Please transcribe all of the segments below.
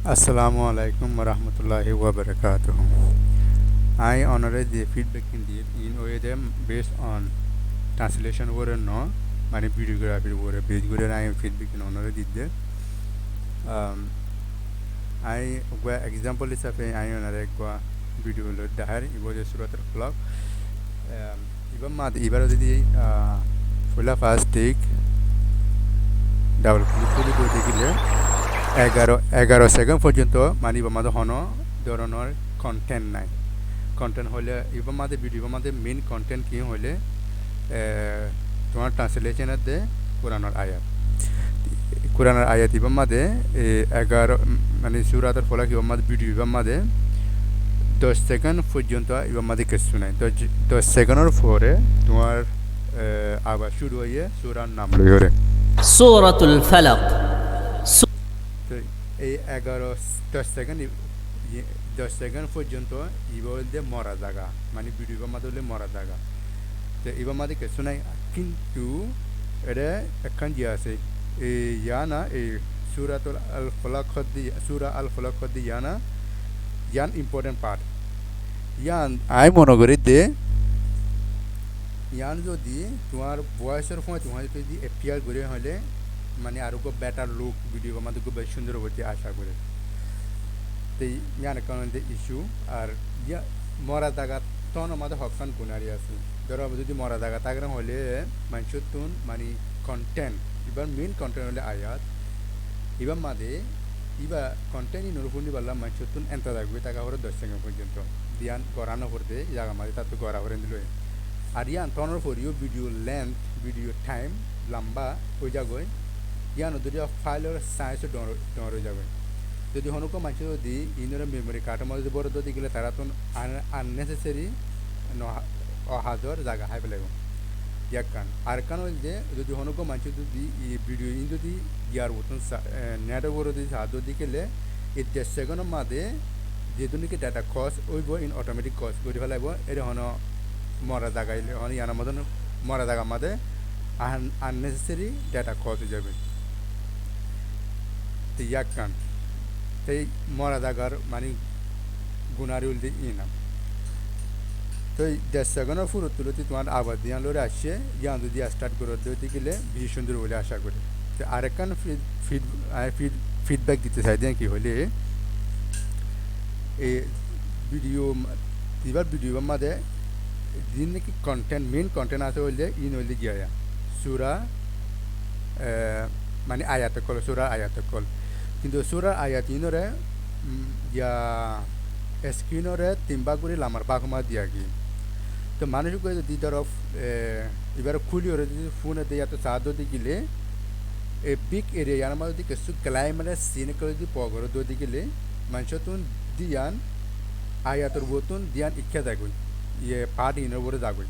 Assalamu alaikum warahmatullahi wabarakatuh. I honor the feedback indeed in way them based on translation or no, many videography or a page good I am feedback in honor did there. Um, I where example is a I honor video load the higher it was a surat clock. Even mad Ibara the full fast take double click to the 11 second পর্যন্ত মানে আমাদের হনো ধরনের content নাই content হলে এবার আমাদের video আমাদের মেইন কন্টেন্ট কি হলে তোমার ট্রান্সলেশনের দে কোরআনের আয়াত এবার আমাদের 11 মানে সুরাতের ফলে কি আমাদের ভিডিও এবার আমাদের 10 সেকেন্ড পর্যন্ত এবার আমাদের কিছু নাই 10 সেকেন্ডের পরে তোমার আবার শুরু হয়ে সুরার নাম লইরে সূরাতুল ফালাক। তো এই 10 সেকেন্ড 10 সেকেন্ড পর্যন্ত ইবা হইলে মরা জায়গা মানে ভিডিও মাঝে হইলে মরা জায়গা তো এবার মাঝে কিছু নাই কিন্তু এটা একখান যে আছে এই ইয়ানা এই সুরাতুল আল ফলাক দি সুরা আল ফলাক দি ইয়ানা ইয়ান ইম্পর্টেন্ট পার্ট ইয়ান আই মনে করি দে ইয়ান যদি তোমার বয়সের সময় তোমার যদি এপিয়ার করে হলে মানে আরো বেটার লুক ভিডিও আমাদের খুব সুন্দর হতে আশা করে তো ইয়ান কারণে ইস্যু আর মরা জায়গা তখন আমাদের হকান গুণারি আছে ধরো যদি মরা জায়গা থাকলে হলে মানুষের তুন মানে কন্টেন্ট এবার মেইন কন্টেন্ট হলে আয়াত এবার মাঝে এবার কন্টেন্ট নরফুন্ডি বললাম মানুষের তুন এনতা থাকবে টাকা করে 10 সেকেন্ড পর্যন্ত দিয়ান করানো করতে জায়গা মাঝে তার তো করা করে দিল আর ইয়ান তনের পরেও ভিডিও লেন্থ ভিডিও টাইম লম্বা হয়ে যাবে ইয়ানো যদি ফাইলের সাইজও ডর হয়ে যাবে যদি হনুক মানুষ যদি ইনরে মেমোরি কার্ডের মধ্যে বড় যদি গেলে তারা তো আননেসেসারি অহাজর জায়গা হাই পেলাইব ইয়াক কান আর কান যে যদি হনুক মানুষ যদি ভিডিও ইন যদি ইয়ার মতন নেটের বড় যদি সাহায্য দিয়ে গেলে এই 10 সেকেন্ডের মাঝে যেহেতু নাকি ডাটা কস ওইব ইন অটোমেটিক কস করে ফেলাইব এর হন মরা জায়গায় হন ইয়ানোর মতন মরা জায়গার মাঝে আননেসেসারি ডাটা কস হয়ে যাবে তো ইয়াক কান তাই মরা জায়গার মানে গুণারি উল্টে ইনাম তো 10 সেকেন্ডের ফুরত তুলতে তোমার আবার দিয়া লড়ে আসছে ইয়ান যদি স্টার্ট করে দিতে গেলে বেশি সুন্দর বলে আশা করি তো আরেকখান ফিডব্যাক দিতে চাই দিয়ে কি হলে এই ভিডিও এবার ভিডিও মাঝে যিনি নাকি কন্টেন্ট মেইন কন্টেন্ট আছে হইলে ইন হইলে গিয়া সুরা মানে আয়াত কল সুরা আয়াত কল কিন্তু সুরার আয়াত ইনরে ইয়া স্ক্রিনরে তিনবা করে লামার বাঘমা দিয়া কি তো মানুষ যদি ধর এবার খুলি ওরে যদি ফোনে দিয়ে এত সাহায্য দিয়ে গেলে এই বিগ এরিয়া ইয়ার মধ্যে যদি কিছু ক্লাইমেটের সিন করে যদি পগর দিয়ে গেলে মানুষ তুন দিয়ান আয়াতর বোতুন দিয়ান ইচ্ছা যাগই ইয়ে পার্ট ইনের বলে যাগই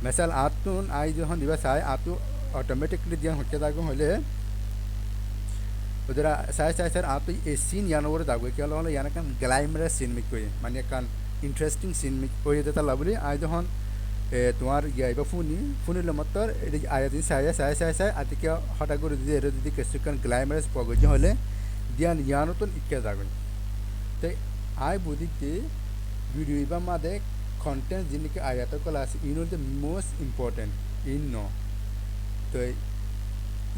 মেসাল আতুন আই যখন দিবা চাই আতু অটোমেটিকলি দিয়ান হচ্ছে যাগ হলে ওদের সাই আতো এই সিন ইয়ানোর যাগই কেন হলে ইয়ান কান গ্লাইমেটের সিন মিক কই মানে কান ইন্টারেস্টিং সিন মিক কই যেটা লাভলি আই যখন তোমার ইয়াইবা ফোনিলে মাত্র এটি আয়া যদি চাই আতিকে হঠাৎ করে যদি এটা যদি কিছুক্ষণ গ্লাইমারাস পগজ হলে দিয়ান ইয়ানতন ইকে যাগই তাই আই বুঝিতে ভিডিও ইবা মাদে কন্টেন্ট যিনিকে আয়াত কলা আছে ইন হল দ্য মোস্ট ইম্পর্টেন্ট ইন ন তো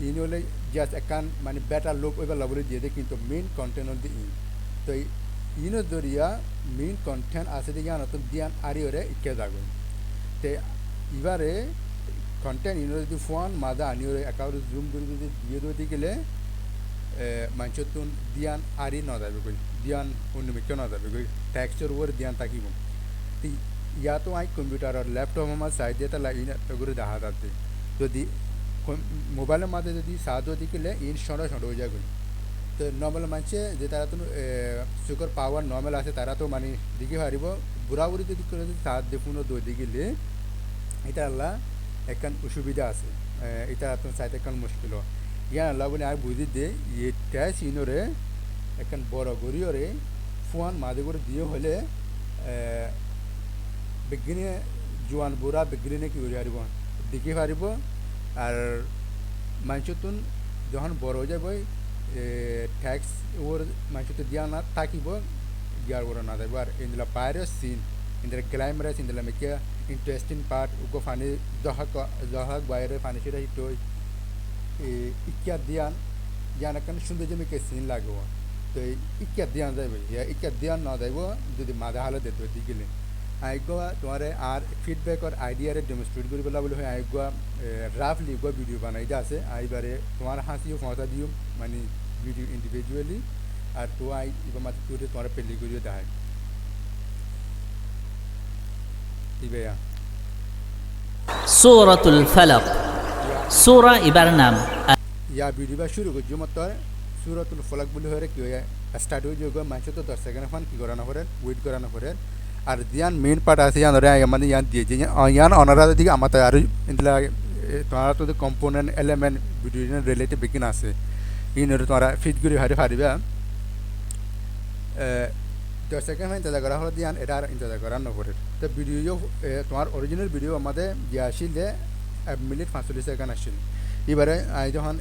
ইন হলে জাস্ট একান মানে বেটার লোক ওইবার লাভলে দিয়ে দেয় কিন্তু মেইন কন্টেন্ট হল দি ইন তো ইনের জরিয়া মেইন কন্টেন্ট আছে যে ইয়ানতন দিয়ান আরিওরে ইকে যাগই তে এবারে কন্টেন্ট ইনো যদি ফোন মাদা আনিওরে একাউরে জুম করে যদি দিয়ে দিয়ে গেলে মানুষতুন দিয়ান আরি ন যাবে কই দিয়ান অনুমিক্য ন যাবে কই টেক্সচার ওর দিয়ান থাকিব তি ইয়া তো আই কম্পিউটার আর ল্যাপটপ আমার সাইড দিয়ে তালা ইন এগুলো দেখা যাচ্ছে যদি মোবাইলের মাঝে যদি সাহায্য দিয়ে গেলে ইন সরা হয়ে যায় কই তো নর্মাল মানুষে যে তারা তো সুগার পাওয়ার নর্মাল আছে তারা তো মানে দিকে হারিব বুড়াবুড়ি যদি করে সাহায্য ফোনও দই গেলে এটা আল্লাহ একখান অসুবিধা আছে এটা আপনার চাইতে একখান মুশকিল ইয়ান আল্লাহ বলে আর বুঝি দে এটা চিনরে একখান বড় গড়িয়রে ফোন মাঝে করে দিয়ে হলে বিজ্ঞানে জোয়ান বুড়া বিজ্ঞানে কি করে হারিব দিকে হারিব আর মানুষতুন যখন বড় হয়ে যাবে ট্যাক্স ওর মানুষতে দিয়া না থাকিব ইয়ার ওর না যাইব আর ইন্দুলা বাইরে সিন ইন্দুলা গ্ল্যামারাস ইন্দুলা মেকে ইন্টারেস্টিং পার্ট উগো ফানি দহাক বাইরে ফানি সেটা হিট ইকিয়া দিয়ান ইয়ানাকান সৌন্দর্য মেকে সিন লাগব তো ইকিয়া দিয়ান যাইব ইয়া ইকিয়া দিয়ান না যাইব যদি মাদা হালে দিত দিগিলে আইগো তোমার আর ফিডব্যাক আর আইডিয়ারে ডেমনস্ট্রেট করি বলা বলে হয় আইগো রাফলি গো ভিডিও বানাই দা আছে আইবারে তোমার হাসিও ফটা দিও মানে ভিডিও ইন্ডিভিজুয়ালি আর তো আই ইবা মাত্র তুই তোমার পেলি করিও দেখায় ইবেয়া سورة الفلق سورة ইবার নাম ইয়া ভিডিও বা শুরু করছো মাত্র সুরাতুল ফলাক বলে হয়ে কি হয় স্টার্ট হয়ে যাবে মানুষ তো 10 সেকেন্ড ফান কি করানো করে ওয়েট করানো করে আর দিয়ান মেইন পার্ট আছে ইয়ান ধরে মানে ইয়ান দিয়ে যে ইয়ান অনারা দিকে আমার আর ইনলা তোমার তো কম্পোনেন্ট এলিমেন্ট ভিডিও রিলেটেড বেকিন আছে ইনরে তোমরা ফিট করে হারে পারিবা 10 সেকেন্ড ইন্তজার করা হলো দিয়ান এটা আর ইন্তজার করা না করে তো ভিডিও তোমার অরিজিনাল ভিডিও আমাদের ইয়া আসলে 1 মিনিট 45 সেকেন্ড আসছিল এবারে আই যখন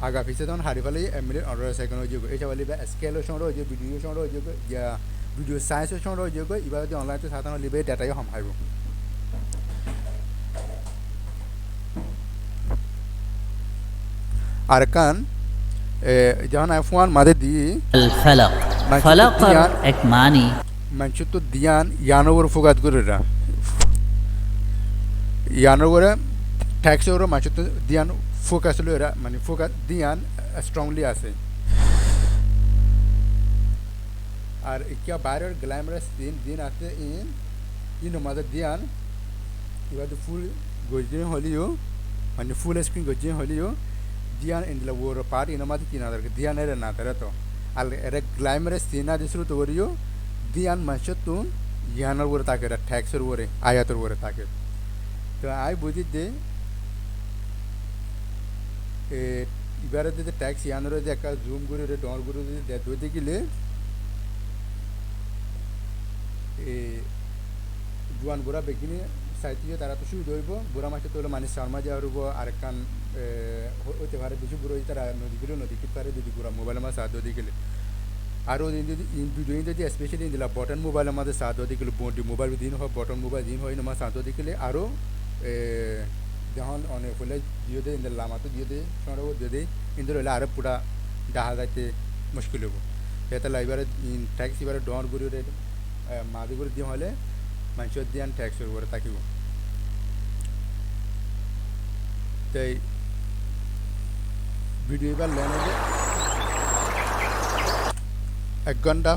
আগা পিছে তখন হারি ফেলে 1 মিনিট 18 সেকেন্ড হয়ে যাবে এটা বলি স্কেলের সঙ্গে হয়ে যাবে ভিডিও সঙ্গে হয়ে যাবে ইয়া ভিডিও সাইজের সঙ্গে হয়ে যাবে এবার যদি অনলাইনে সাধারণ লিবে ডাটাই সম্ভাব্য আর কান যখন f1 মাদে দি الفلق فلق এক মানি মানুষ তো দিয়ান ইয়ানোর ফোকাস করে রা ইয়ানোর ট্যাক্স ওর মানুষ তো দিয়ান ফোকাস হলো এরা মানে ফোকাস দিয়ান স্ট্রংলি আছে আর ইকিয়া বাইরের গ্ল্যামারাস দিন আছে ইন মাদার দিয়ান এবার তো ফুল গজিন হলিও মানে ফুল স্ক্রিন গজিন হলিও দিয়ান ইনলা ওর পার্ট ইন মাদার কি না দরকার দিয়ান এর না তারা তো আর এর গ্ল্যামারাস দিন আদি শুরু তো করিও দিয়ান মানুষ তো ইয়ানোর ওর তাকে ট্যাক্সের ওরে আয়াতের ওরে তাকে তো আই বুঝি দে এবারে যদি ট্যাক্স ইয়ানোর যদি একটা জুম করে ডর করে যদি দুই দেখিলে জোয়ান বুড়া বেগিনি সাইতিও তারা তো শুরু ধরব বুড়া মাসে তো হলো মানে শর্মা যাওয়া রব আর একখান হইতে পারে বেশি বুড়ো তারা নদী গেলেও নদী কিনতে পারে যদি বুড়া মোবাইলের মাঝে সাহায্য দিয়ে গেলে আরও যদি ভিডিও যদি স্পেশালি দিলা বটন মোবাইলের মাঝে সাহায্য দিয়ে গেলে মোবাইল দিন হয় বটন মোবাইল দিন হয় আমার সাহায্য দিয়ে গেলে আরও যখন অনেক হলে দিয়ে দেয় ইন্দের লামাতো দিয়ে দেয় সঙ্গে দিয়ে দেয় ইন্দের হলে আরও পুরা দেখা যাইতে মুশকিল হবো এটা এবারে ট্যাক্স এবারে ডর করে মাদি করে দিয়ে হলে মানুষের দিয়ে ট্যাক্সের উপরে থাকিব তাই ভিডিও এবার লেনে যে 1 ঘন্টা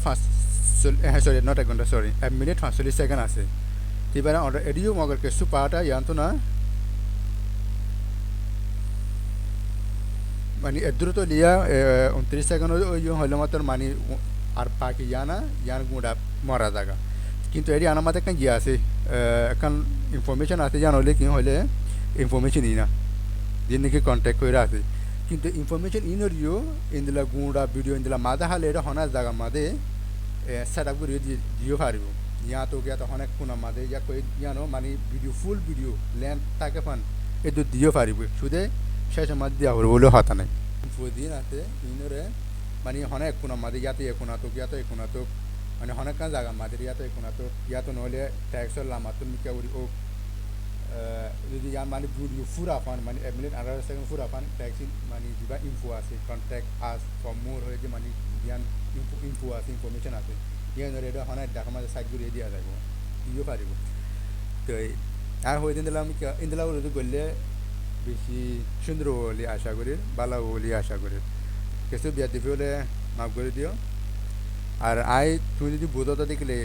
সরি নট 1 ঘন্টা সরি 1 মিনিট 45 সেকেন্ড আছে এবারে অর্ডার এডিও মগর কেসু পাটা ইয়ান্ত না মানে এদুর তো লিয়া 29 সেকেন্ড হইলে মাত্র মানে আর পাখি ইয়ানা ইয়ান গুঁড়া মরা জায়গা কিন্তু এটি আনার মাঝে একটা ইয়ে আছে এখন ইনফরমেশন আছে জান হলে কি হলে ইনফরমেশন ই না দিন নাকি কন্ট্যাক্ট করে আছে কিন্তু ইনফরমেশন ইনরিও ইন্দিলা গুঁড়া ভিডিও ইন্দিলা মাদা হালে এটা হনার জায়গা মাদে সেট আপ করে দিও পারিব ইয়া তো গিয়া তো অনেক কোনা মাদে ইয়া কই ইয়ানো মানে ভিডিও ফুল ভিডিও লেন্থ থাকে ফান এটু দিও পারিব শুধু শেষ মাদ দিয়া হল বলে হতা নাই দিন আছে ইনরে মানে অনেক কোনা মাদে ইয়াতে কোনা তো গিয়া তো কোনা তো মানে অনেক জায়গা মাদের ইয়াতো কোনা তো ইয়াতো নহলে ট্যাক্সর লামাতো মিকা উড়ি ও যদি ইয়ান মানে ভিডিও ফুরা ফান মানে 1 মিনিট 18 সেকেন্ড ফুরা ফান ট্যাক্সি মানে দিবা ইনফো আছে কন্ট্যাক্ট আস ফর মোর হয়ে যে মানে ইয়ান ইনফো আছে ইনফরমেশন আছে ইয়ান রেডা হনা ডাকা মাঝে সাইড করে দিয়া যাইব দিও পারিব তো আর হয়ে দিলাম ইন্দলা যদি গলে বেশি সুন্দর হলি আশা করি ভালো হলি আশা করি কিছু বিয়া দিবে হলে মাফ করে দিও আর আই তুমি যদি বোধতা দেখিলে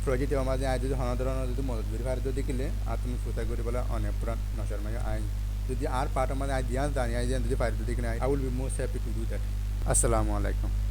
প্রজেক্ট মাঝে আই যদি হনধরণ যদি মদত করি পারে দেখিলে আর তুমি ফুতা করি বলে অনেক পুরান নশার মাঝে আই যদি আর পার্টের মাঝে আই দিয়ান জানি আই যদি পারি দেখিলে I will be most happy to do that আসসালামু আলাইকুম